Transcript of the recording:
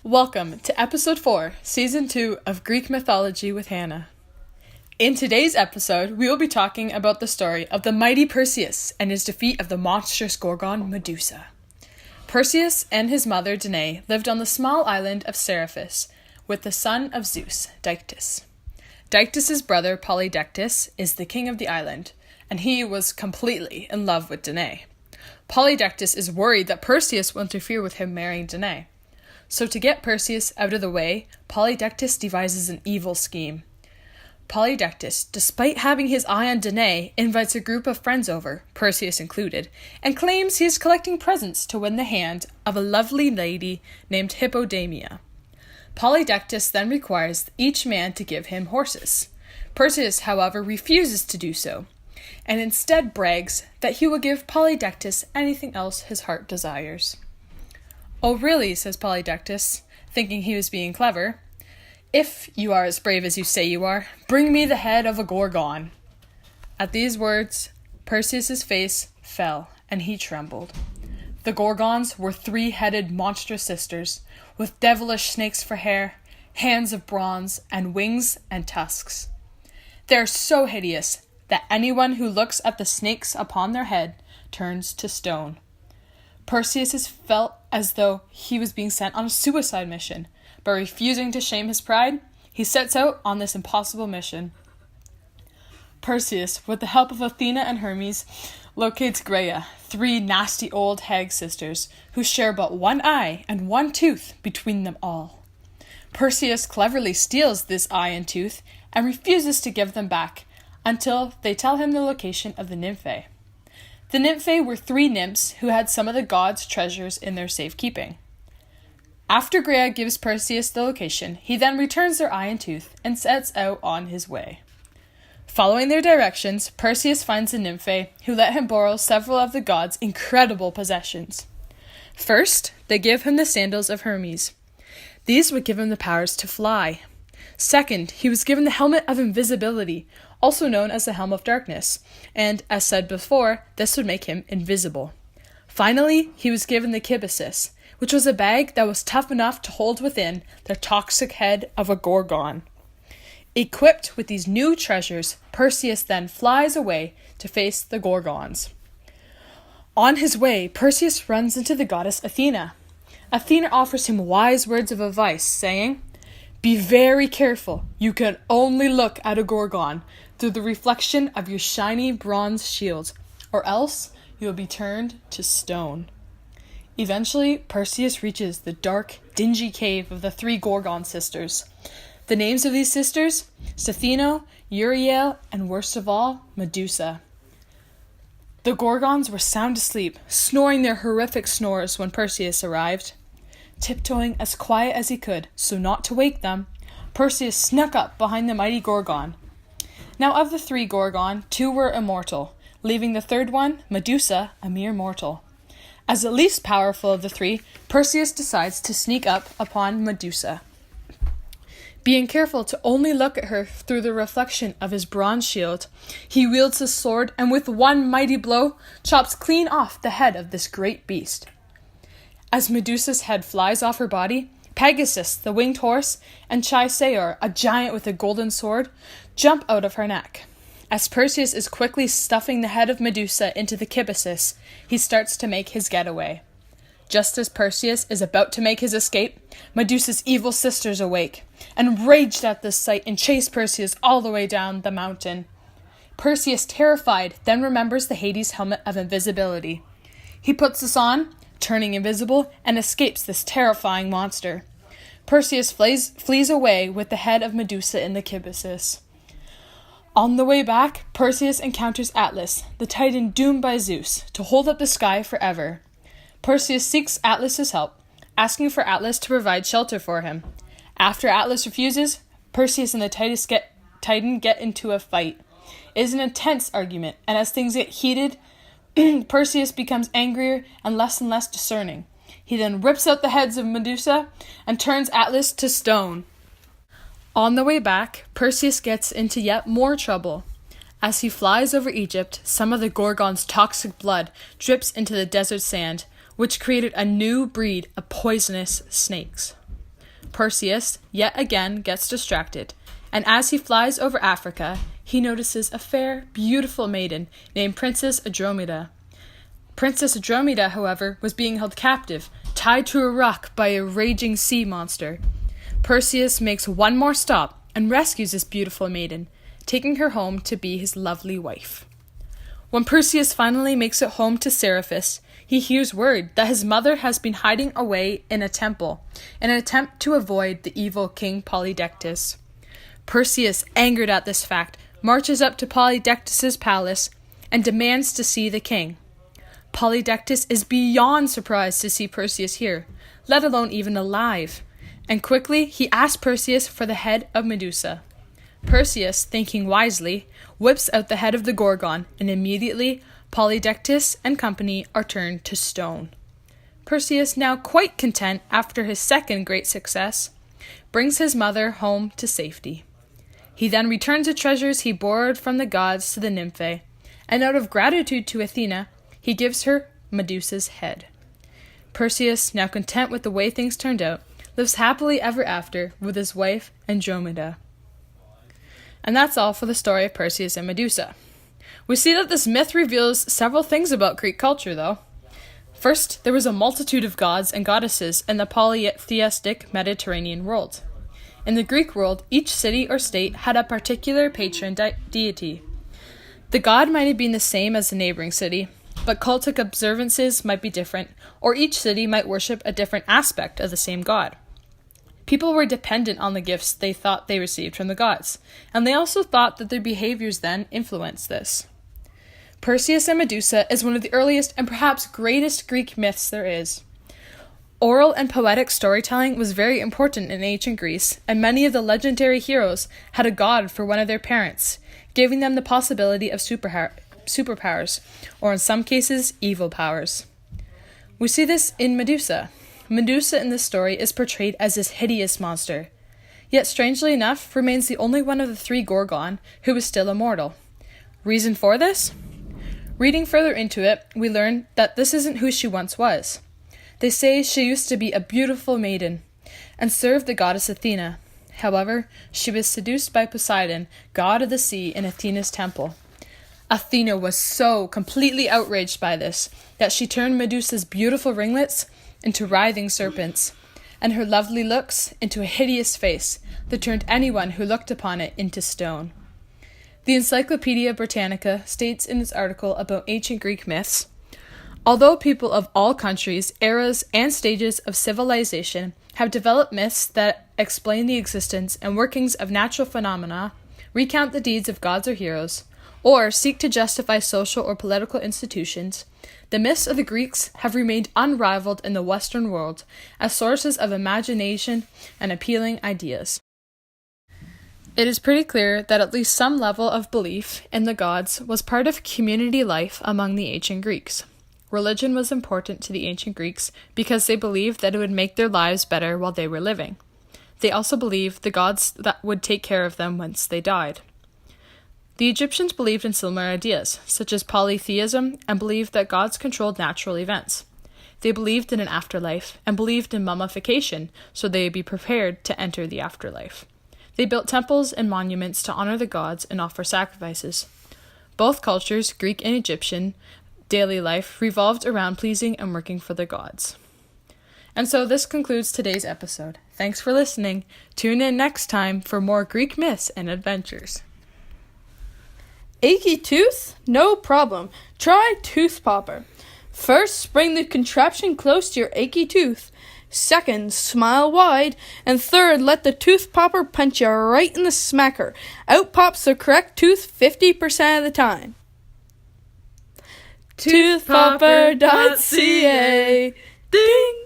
Welcome to Episode 4, Season 2 of Greek Mythology with Hannah. In today's episode, we will be talking about the story of the mighty Perseus and his defeat of the monstrous Gorgon Medusa. Perseus and his mother Danae lived on the small island of Seriphus with the son of Zeus, Dictys. Dictys' brother Polydectes is the king of the island, and he was completely in love with Danae. Polydectes is worried that Perseus will interfere with him marrying Danae. So to get Perseus out of the way, Polydectes devises an evil scheme. Polydectes, despite having his eye on Danae, invites a group of friends over, Perseus included, and claims he is collecting presents to win the hand of a lovely lady named Hippodamia. Polydectes then requires each man to give him horses. Perseus, however, refuses to do so, and instead brags that he will give Polydectes anything else his heart desires. "Oh, really?" says Polydectes, thinking he was being clever. "If you are as brave as you say you are, bring me the head of a Gorgon." At these words, Perseus' face fell, and he trembled. The Gorgons were three-headed monstrous sisters, with devilish snakes for hair, hands of bronze, and wings and tusks. They are so hideous that anyone who looks at the snakes upon their head turns to stone. Perseus felt as though he was being sent on a suicide mission, but refusing to shame his pride, he sets out on this impossible mission. Perseus, with the help of Athena and Hermes, locates Graia, three nasty old hag sisters who share but one eye and one tooth between them all. Perseus cleverly steals this eye and tooth and refuses to give them back until they tell him the location of the Nymphae. The Nymphae were three nymphs who had some of the gods' treasures in their safekeeping. After Graia gives Perseus the location, he then returns their eye and tooth and sets out on his way. Following their directions, Perseus finds the Nymphae, who let him borrow several of the gods' incredible possessions. First, they give him the sandals of Hermes. These would give him the powers to fly. Second, he was given the helmet of invisibility, also known as the Helm of Darkness, and, as said before, this would make him invisible. Finally, he was given the kibisis, which was a bag that was tough enough to hold within the toxic head of a Gorgon. Equipped with these new treasures, Perseus then flies away to face the Gorgons. On his way, Perseus runs into the goddess Athena. Athena offers him wise words of advice, saying, "Be very careful. You can only look at a Gorgon through the reflection of your shiny bronze shield, or else you will be turned to stone." Eventually, Perseus reaches the dark, dingy cave of the three Gorgon sisters. The names of these sisters: Cthaeno, Uriel, and worst of all, Medusa. The Gorgons were sound asleep, snoring their horrific snores when Perseus arrived. Tiptoeing as quiet as he could, so not to wake them, Perseus snuck up behind the mighty Gorgon. Now of the three Gorgon, two were immortal, leaving the third one, Medusa, a mere mortal. As the least powerful of the three, Perseus decides to sneak up upon Medusa. Being careful to only look at her through the reflection of his bronze shield, he wields his sword and with one mighty blow chops clean off the head of this great beast. As Medusa's head flies off her body, Pegasus, the winged horse, and Chrysaor, a giant with a golden sword, jump out of her neck. As Perseus is quickly stuffing the head of Medusa into the kibisis, he starts to make his getaway. Just as Perseus is about to make his escape, Medusa's evil sisters awake, enraged at this sight, and chase Perseus all the way down the mountain. Perseus, terrified, then remembers the Hades helmet of invisibility. He puts this on, turning invisible, and escapes this terrifying monster. Perseus flees away with the head of Medusa in the kibisis. On the way back, Perseus encounters Atlas, the titan doomed by Zeus to hold up the sky forever. Perseus seeks Atlas's help, asking for Atlas to provide shelter for him. After Atlas refuses, Perseus and the titan get into a fight. It is an intense argument, and as things get heated, Perseus becomes angrier and less discerning. He then rips out the heads of Medusa and turns Atlas to stone. On the way back, Perseus gets into yet more trouble. As he flies over Egypt, some of the Gorgon's toxic blood drips into the desert sand, which created a new breed of poisonous snakes. Perseus yet again gets distracted, and as he flies over Africa, he notices a fair, beautiful maiden named Princess Andromeda. Princess Andromeda, however, was being held captive, tied to a rock by a raging sea monster. Perseus makes one more stop and rescues this beautiful maiden, taking her home to be his lovely wife. When Perseus finally makes it home to Seriphus, he hears word that his mother has been hiding away in a temple in an attempt to avoid the evil King Polydectes. Perseus, angered at this fact, marches up to Polydectes' palace and demands to see the king. Polydectes is beyond surprised to see Perseus here, let alone even alive, and quickly he asks Perseus for the head of Medusa. Perseus, thinking wisely, whips out the head of the Gorgon, and immediately Polydectes and company are turned to stone. Perseus, now quite content after his second great success, brings his mother home to safety. He then returns the treasures he borrowed from the gods to the Nymphae, and out of gratitude to Athena, he gives her Medusa's head. Perseus, now content with the way things turned out, lives happily ever after with his wife Andromeda. And that's all for the story of Perseus and Medusa. We see that this myth reveals several things about Greek culture, though. First, there was a multitude of gods and goddesses in the polytheistic Mediterranean world. In the Greek world, each city or state had a particular patron deity. The god might have been the same as the neighboring city, but cultic observances might be different, or each city might worship a different aspect of the same god. People were dependent on the gifts they thought they received from the gods, and they also thought that their behaviors then influenced this. Perseus and Medusa is one of the earliest and perhaps greatest Greek myths there is. Oral and poetic storytelling was very important in ancient Greece, and many of the legendary heroes had a god for one of their parents, giving them the possibility of superpowers, or in some cases, evil powers. We see this in Medusa. Medusa in this story is portrayed as this hideous monster, yet strangely enough remains the only one of the three Gorgon who is still immortal. Reason for this? Reading further into it, we learn that this isn't who she once was. They say she used to be a beautiful maiden and served the goddess Athena. However, she was seduced by Poseidon, god of the sea, in Athena's temple. Athena was so completely outraged by this that she turned Medusa's beautiful ringlets into writhing serpents, and her lovely looks into a hideous face that turned anyone who looked upon it into stone. The Encyclopedia Britannica states in its article about ancient Greek myths, although people of all countries, eras, and stages of civilization have developed myths that explain the existence and workings of natural phenomena, recount the deeds of gods or heroes, or seek to justify social or political institutions, the myths of the Greeks have remained unrivaled in the Western world as sources of imagination and appealing ideas. It is pretty clear that at least some level of belief in the gods was part of community life among the ancient Greeks. Religion was important to the ancient Greeks because they believed that it would make their lives better while they were living. They also believed the gods that would take care of them once they died. The Egyptians believed in similar ideas, such as polytheism, and believed that gods controlled natural events. They believed in an afterlife, and believed in mummification, so they would be prepared to enter the afterlife. They built temples and monuments to honor the gods and offer sacrifices. Both cultures, Greek and Egyptian, daily life revolved around pleasing and working for the gods. And so this concludes today's episode. Thanks for listening. Tune in next time for more Greek myths and adventures. Achy tooth? No problem. Try Tooth Popper. First, bring the contraption close to your achy tooth. Second, smile wide. And third, let the Tooth Popper punch you right in the smacker. Out pops the correct tooth 50% of the time. Toothpopper.ca. Ding!